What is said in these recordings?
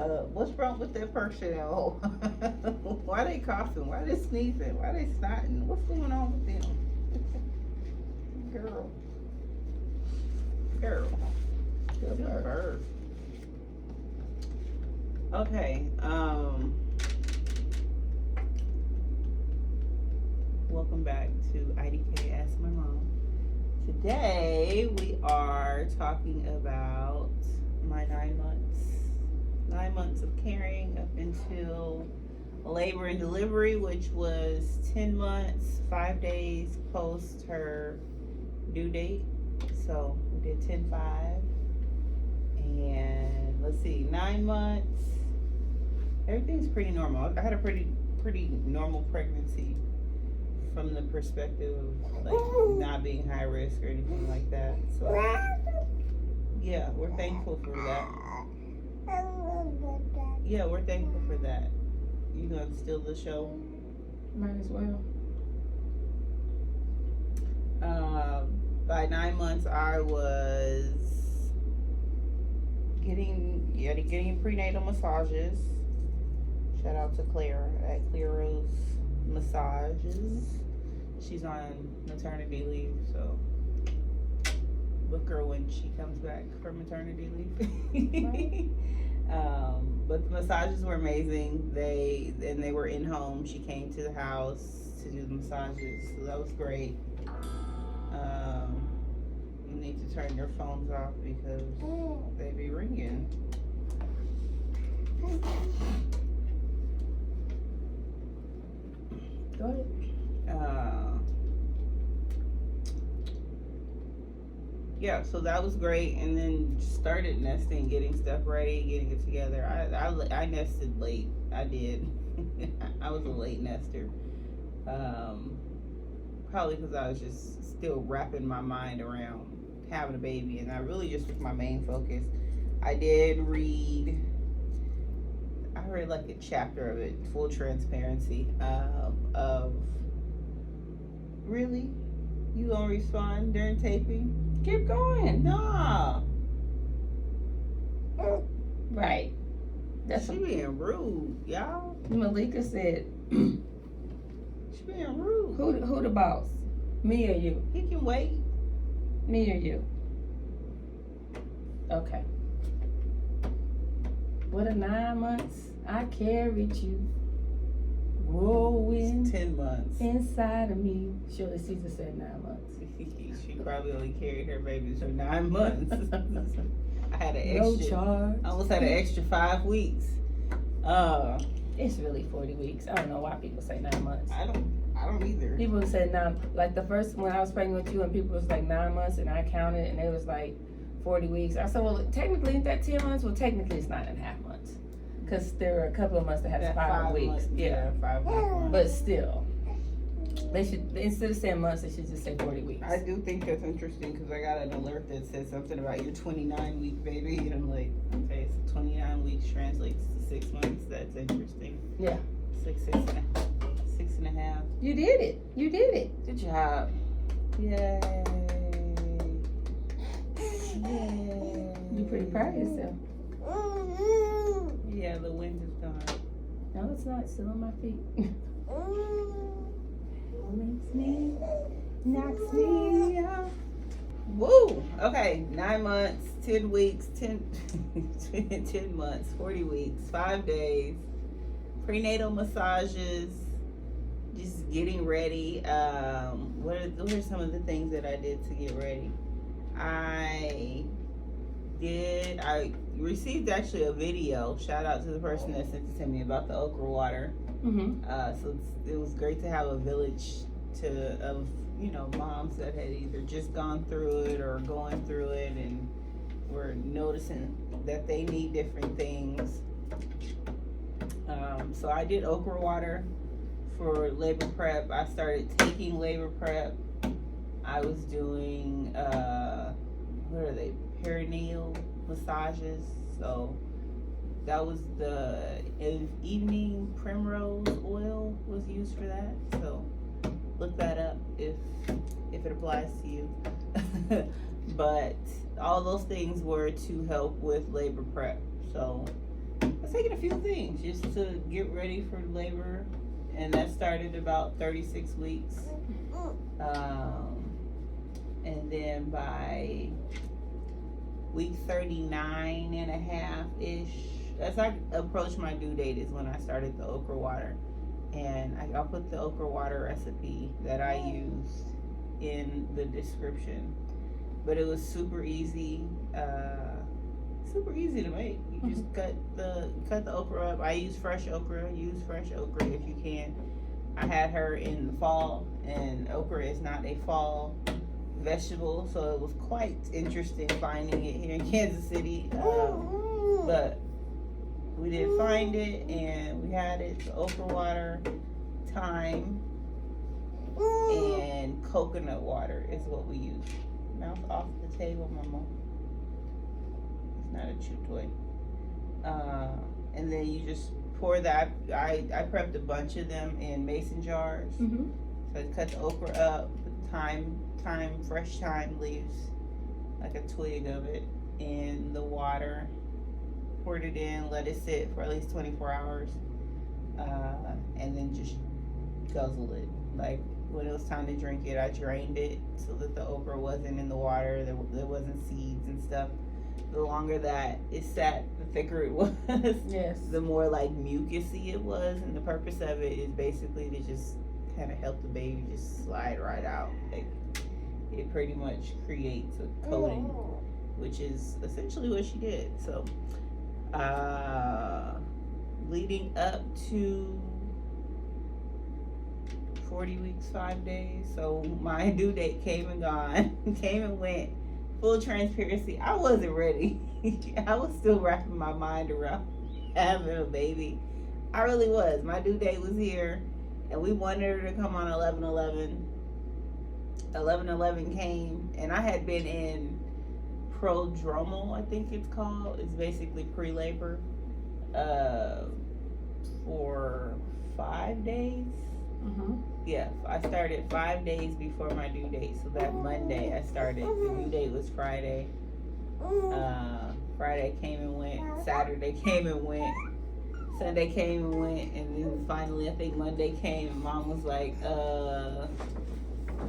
What's wrong with that personnel? Why they coughing? Why they sneezing? Why they snotting? What's going on with them? Girl. Good bird. Okay, welcome back to IDK Ask My Mom. Today we are talking about my 9 months. 9 months of caring up until labor and delivery, which was 10 months, 5 days post her due date. So we did 10-5. And let's see, 9 months. Everything's pretty normal. I had a pretty normal pregnancy from the perspective of like not being high risk or anything like that. So yeah, we're thankful for that. Yeah, we're thankful for that. You gonna steal the show? Might as well. By 9 months, I was getting prenatal massages. Shout out to Claire at Rose Massages. She's on maternity leave, so book her when she comes back from maternity leave. But the massages were amazing. They were in home. She came to the house to do the massages, so that was great. You need to turn your phones off because they be ringing. Go ahead. Yeah, so that was great, and then started nesting, getting stuff ready, getting it together. I nested late. I did. I was a late nester. Probably because I was just still wrapping my mind around having a baby, and that really just was my main focus. I read like a chapter of it, full transparency, of really? You gonna respond during taping? Keep going. Nah. Right. That's She being rude, y'all. Malika said. She being rude. Who the boss? Me or you? He can wait. Me or you? Okay. What a 9 months I carried you, growing 10 months. inside of me. Surely Caesar said 9 months. She probably only carried her babies for 9 months. I had an No extra. charge. I almost had an extra 5 weeks. It's really 40 weeks. I don't know why people say 9 months. I don't either. People said 9. Like the first when I was pregnant with you, and people was like 9 months, and I counted, and it was like 40 weeks. I said, well, technically, isn't that 10 months? Well, technically, it's 9.5 months. Because there were a couple of months that had 5 weeks. Months. Yeah. 5 weeks. But still, they should, instead of saying months, they should just say 40 weeks. I do think that's interesting because I got an alert that said something about your 29-week baby. And I'm like, okay, so 29 weeks translates to 6 months. That's interesting. Yeah. Six and a half. You did it. You did it. Good job. Yay. Yay. You're pretty proud of yourself. Yeah, the wind is gone. No, it's not. It's still on my feet. Makes me, knocks me out. Woo! Okay, 9 months, 10 weeks, 10 months, 40 weeks, 5 days, prenatal massages, just getting ready. What are some of the things that I did to get ready? I received actually a video. Shout out to the person that sent it to me about the okra water. Mm-hmm. So it was great to have a village of moms that had either just gone through it or going through it and were noticing that they need different things. So I did okra water for labor prep. I started taking labor prep. I was doing what are they? Perineal massages. So that was the evening primrose oil was used for that. So look that up if it applies to you. But all those things were to help with labor prep. So was taking a few things just to get ready for labor, and that started about 36 weeks. And then by week 39 and a half ish, as I approached my due date, is when I started the okra water. And I'll put the okra water recipe that I used in the description. But it was super easy to make. You just cut the okra up. I use fresh okra. Use fresh okra if you can. I had her in the fall, and okra is not a fall vegetable, so it was quite interesting finding it here in Kansas City. But we did find it, and we had it. The okra water, thyme, and coconut water is what we use. Mouth off the table, Mama. It's not a chew toy. And then you just pour that. I prepped a bunch of them in mason jars. So I cut the okra up, put thyme, fresh thyme leaves, like a twig of it, in the water. Poured it in, let it sit for at least 24 hours, and then just guzzle it. Like when it was time to drink it, I drained it so that the okra wasn't in the water, there wasn't seeds and stuff. The longer that it sat, the thicker it was. Yes. The more like mucusy it was, and the purpose of it is basically to just kind of help the baby just slide right out. Like it pretty much creates a coating, which is essentially what she did. So leading up to 40 weeks, 5 days. So my due date came and gone, came and went. Full transparency, I wasn't ready. I was still wrapping my mind around having a baby. I really was. My due date was here, and we wanted her to come on 11/11. 11/11 came, and I had been in prodromal, I think it's called. It's basically pre-labor for 5 days. Yeah, I started 5 days before my due date. So that Monday I started. The due date was Friday. Friday came and went. Saturday came and went. Sunday came and went. And then finally, I think Monday came, and Mom was like,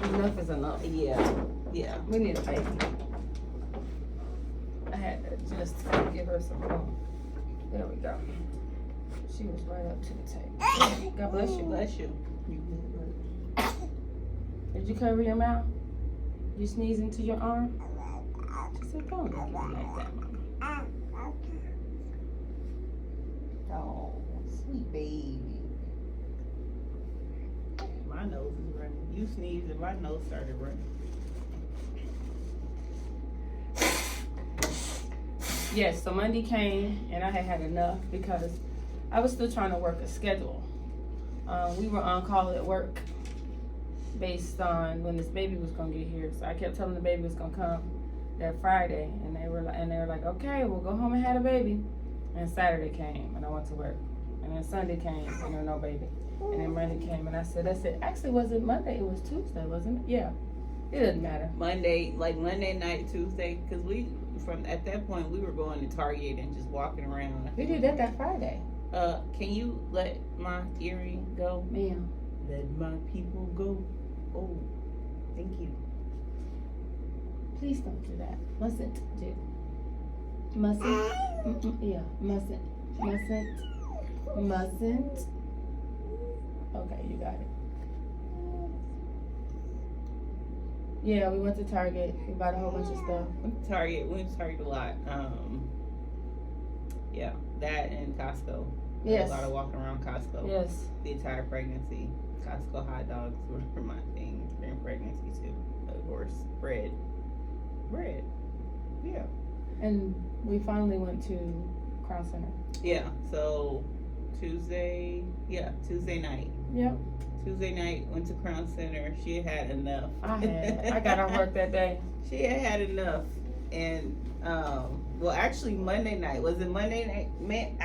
enough is enough. Yeah. We need a baby. I had to just give her some room. There we go. She was right up to the table. God bless you. Bless you. Did you cover your mouth? You sneeze into your arm? She said, don't look at me like that, Mama. Oh, sweet baby. My nose is running. You sneezed and my nose started running. Yes, so Monday came and I had enough because I was still trying to work a schedule. We were on call at work based on when this baby was gonna get here. So I kept telling the baby was gonna come that Friday, and they were like, okay, we'll go home and have a baby. And Saturday came and I went to work, and then Sunday came and there was no baby, and then Monday came and I said, actually, was it Monday? It was Tuesday, wasn't it? Yeah, it doesn't matter. Monday night, Tuesday, because at that point we were going to Target and just walking around. We did that Friday. Can you let my earring go? Ma'am. Let my people go. Oh, thank you. Please don't do that. Mustn't do. Mustn't. Yeah, mustn't. Mustn't. Okay, you got it. Yeah, we went to Target. We bought a whole bunch of stuff. We went to Target a lot. Yeah, that and Costco. Yes. A lot of walking around Costco. Yes. The entire pregnancy. Costco hot dogs were my thing during pregnancy too. Of course, bread. Yeah. And we finally went to Crown Center. Yeah. So Tuesday night. Yep. Tuesday night went to Crown Center. She had enough. I got off work that day. She had enough, and well, actually Monday night. Was it Monday night? Man,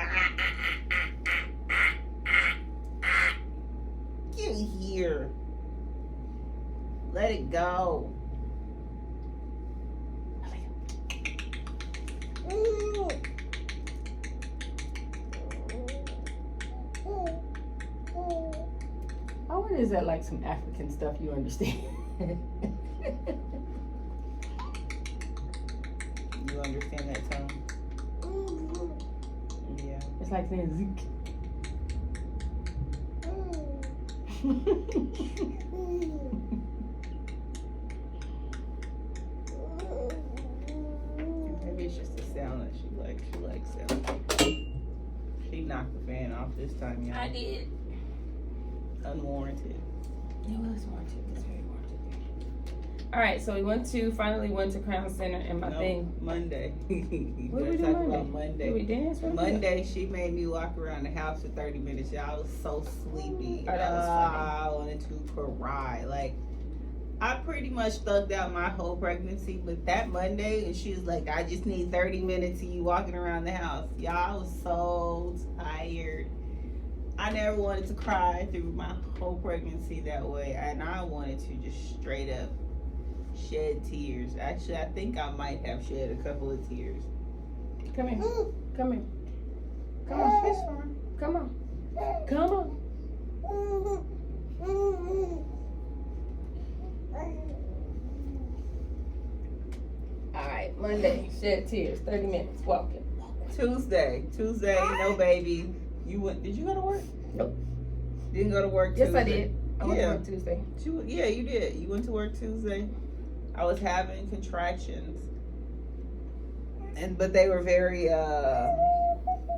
get here. Let it go. What is that, like some African stuff you understand? You understand that tone? Yeah. It's like saying Zeke. Maybe it's just the sound that she likes. She likes sound. She knocked the fan off this time, y'all. I did. Unwarranted. It was warranted. It was very warranted. All right, so we finally went to Crown Center, and my thing. Monday. What did we do Monday? Did we dance? Monday, she made me walk around the house for 30 minutes. Y'all, I was so sleepy. Oh, that was funny. I wanted to cry. Like, I pretty much thugged out my whole pregnancy, but that Monday, and she was like, I just need 30 minutes of you walking around the house. Y'all, I was so tired. I never wanted to cry through my whole pregnancy that way, and I wanted to just straight up shed tears. Actually, I think I might have shed a couple of tears. Come here. Come here. Come on. It's fine. Come on. Come on. All right, Monday, shed tears, 30 minutes, walking. Tuesday, no baby. Did you go to work? Nope. Didn't go to work Yes, Tuesday? I did. I went to work Tuesday. Yeah, you did. You went to work Tuesday. I was having contractions. But they were very,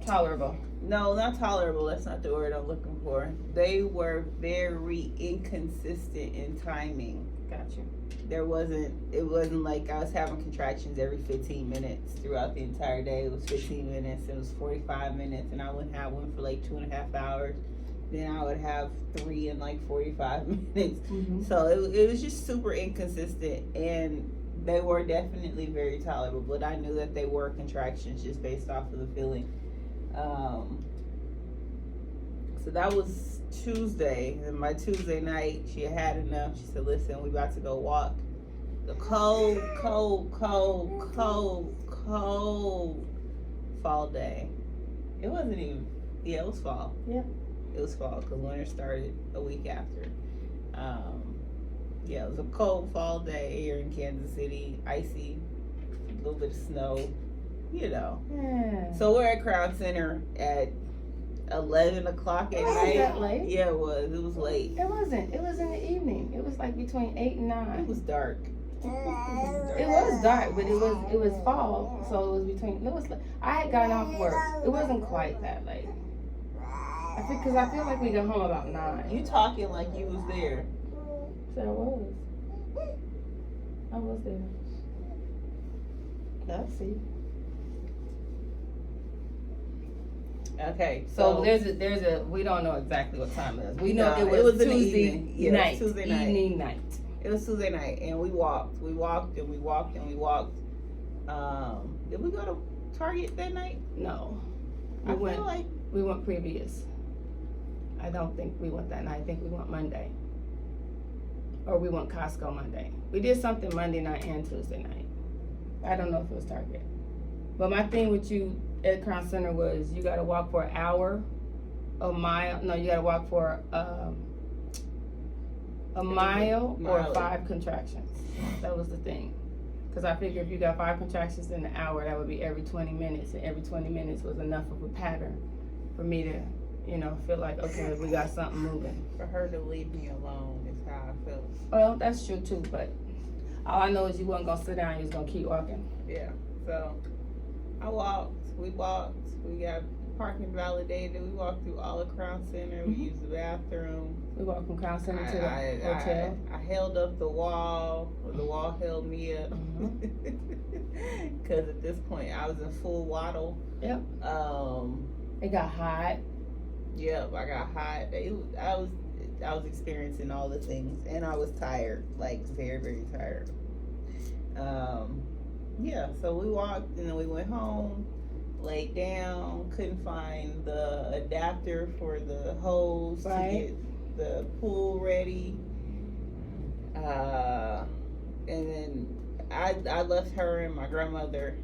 tolerable. No, not tolerable. That's not the word I'm looking for. They were very inconsistent in timing. Gotcha. It wasn't like I was having contractions every 15 minutes throughout the entire day. It was 15 minutes, it was 45 minutes, and I would have one for like 2.5 hours. Then I would have 3 in like 45 minutes. Mm-hmm. So it was just super inconsistent, and they were definitely very tolerable, but I knew that they were contractions just based off of the feeling. So that was Tuesday, and my Tuesday night, she had enough. She said, listen, we about to go walk. The cold fall day. It wasn't even, it was fall. Yeah. It was fall, because winter started a week after. It was a cold fall day here in Kansas City, icy, a little bit of snow, Yeah. So we're at Crown Center at 11 o'clock at night. Was that late? Yeah, it was. It was late. It wasn't. It was in the evening. It was like between 8 and 9. It was dark. It was dark, but it was fall, so it was between. I had gotten off work. It wasn't quite that late. Because I feel like we got home about 9. You talking like you was there. So I was there. Let's see. Okay, So there's a we don't know exactly what time it is. We know it was in the Tuesday evening. Yeah, night. it was Tuesday night. Evening night. It was Tuesday night, and we walked. Did we go to Target that night? No. I feel like we went previous. I don't think we went that night. I think we went Monday. Or we went Costco Monday. We did something Monday night and Tuesday night. I don't know if it was Target. But my thing with you at Crown Center was you got to walk for an hour, a mile. No, you got to walk for a mile or 5 contractions. That was the thing. Because I figured if you got 5 contractions in an hour, that would be every 20 minutes. And every 20 minutes was enough of a pattern for me to, feel like, okay, we got something moving. for her to leave me alone is how I felt. Well, that's true too, but all I know is you wasn't going to sit down, you was going to keep walking. Yeah. So we walked, we got parking validated, we walked through all of Crown Center, we used the bathroom. We walked from Crown Center to the hotel. I held up the wall, or the wall held me up. Because at this point I was in full waddle. Yep. It got hot. Yep, I got hot. I was experiencing all the things, and I was tired, like very, very tired. So we walked, and then we went home, laid down, couldn't find the adapter for the hose to get the pool ready. And then I left her and my grandmother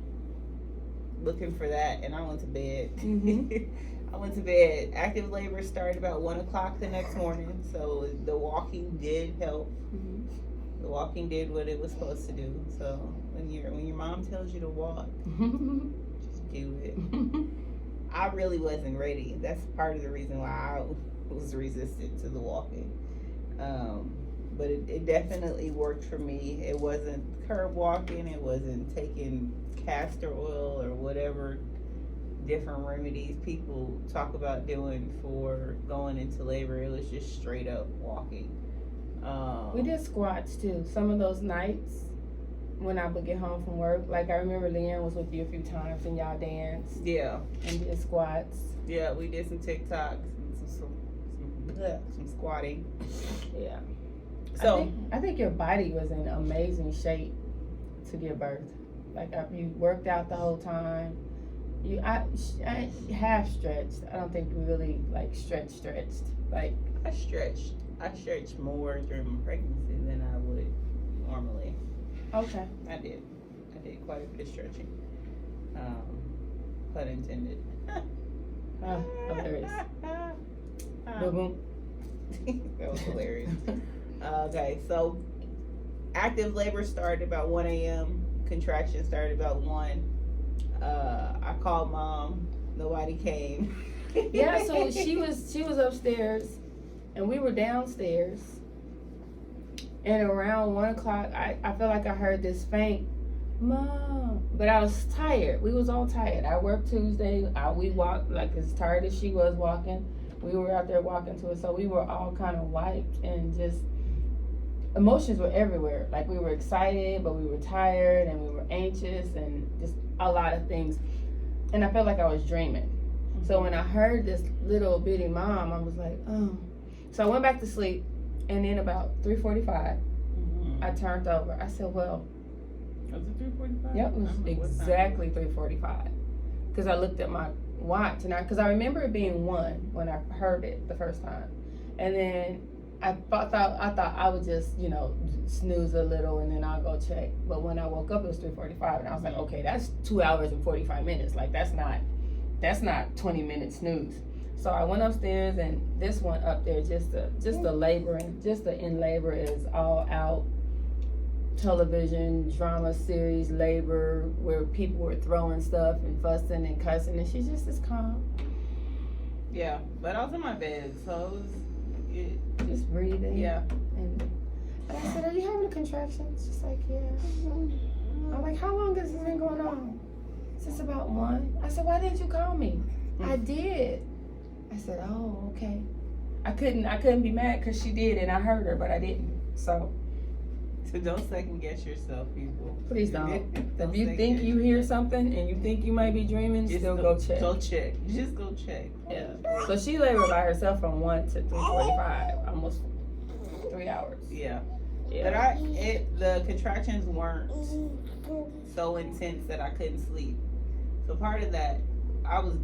looking for that, and I went to bed. Mm-hmm. I went to bed. Active labor started about 1 o'clock the next morning, so the walking did help. The walking did what it was supposed to do. So when your mom tells you to walk, just do it. I really wasn't ready. That's part of the reason why I was resistant to the walking. But it definitely worked for me. It wasn't curb walking. It wasn't taking castor oil or whatever different remedies people talk about doing for going into labor. It was just straight up walking. We did squats too. Some of those nights when I would get home from work, like I remember Leanne was with you a few times and y'all danced. Yeah. And did squats. Yeah, we did some TikToks and some squatting. Yeah. So I think your body was in amazing shape to give birth. Like you worked out the whole time. I half stretched. I don't think we really like stretched. Like I stretched more during my pregnancy than I would normally. Okay. I did quite a bit of stretching. Pun intended. Hilarious. Boom. That was hilarious. Okay, so active labor started about 1 a.m. Contraction started about 1. I called mom. Nobody came. Yeah, so she was upstairs, and we were downstairs. And around 1 o'clock, I felt like I heard this faint, "Mom," but I was tired. We was all tired. I worked Tuesday. We walked like as tired as she was walking. We were out there walking to it, so we were all kind of wiped and just emotions were everywhere. Like we were excited, but we were tired and we were anxious and just a lot of things. And I felt like I was dreaming. Mm-hmm. So when I heard this little bitty mom, I was like, oh. So I went back to sleep, and then about 3:45, I turned over. I said, well. Was it 3:45? Yep, it was exactly 3:45. Because I looked at my watch, and because I remember it being 1 when I heard it the first time. And then I thought I would just, snooze a little and then I'll go check. But when I woke up, it was 3:45, and I was like, okay, that's 2 hours and 45 minutes. Like that's not 20 minute snooze. So I went upstairs, and this one up there, just the laboring, just the in labor is all out television drama series labor where people were throwing stuff and fussing and cussing, and she just is calm. Yeah, but I was in my bed, so it was just breathing. Yeah. And I said, are you having a contraction? She's like, yeah. I'm like, how long has this been going on? Since about 1. I said, why didn't you call me? I did. I said, oh, okay. I couldn't be mad because she did, and I heard her, but I didn't. So don't second guess yourself, people. Please don't. If you think you hear something and you think you might be dreaming, still go check. Go check. Just go check. Yeah. So she labored by herself from 1 to 3:45, almost 3 hours. Yeah. Yeah. But the contractions weren't so intense that I couldn't sleep. So part of that, I went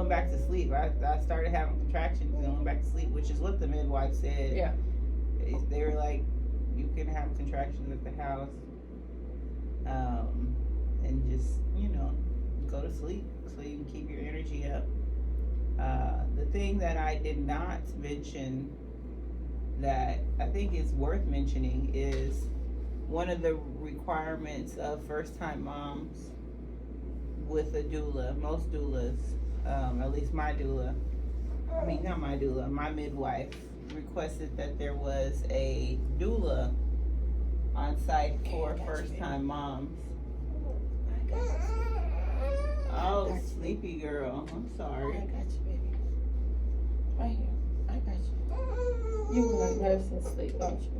back to sleep. I started having contractions and went back to sleep, which is what the midwife said. Yeah. They were like, you can have contractions at the house, and just go to sleep so you can keep your energy up. The thing that I did not mention that I think is worth mentioning is one of the requirements of first-time moms with a doula. Most doulas, at least my doula, not my doula, my midwife requested that there was a doula on site for first-time moms. Oh, sleepy girl. I'm sorry. I got you, baby. Right here. I got you. You want medicine sleep, don't you?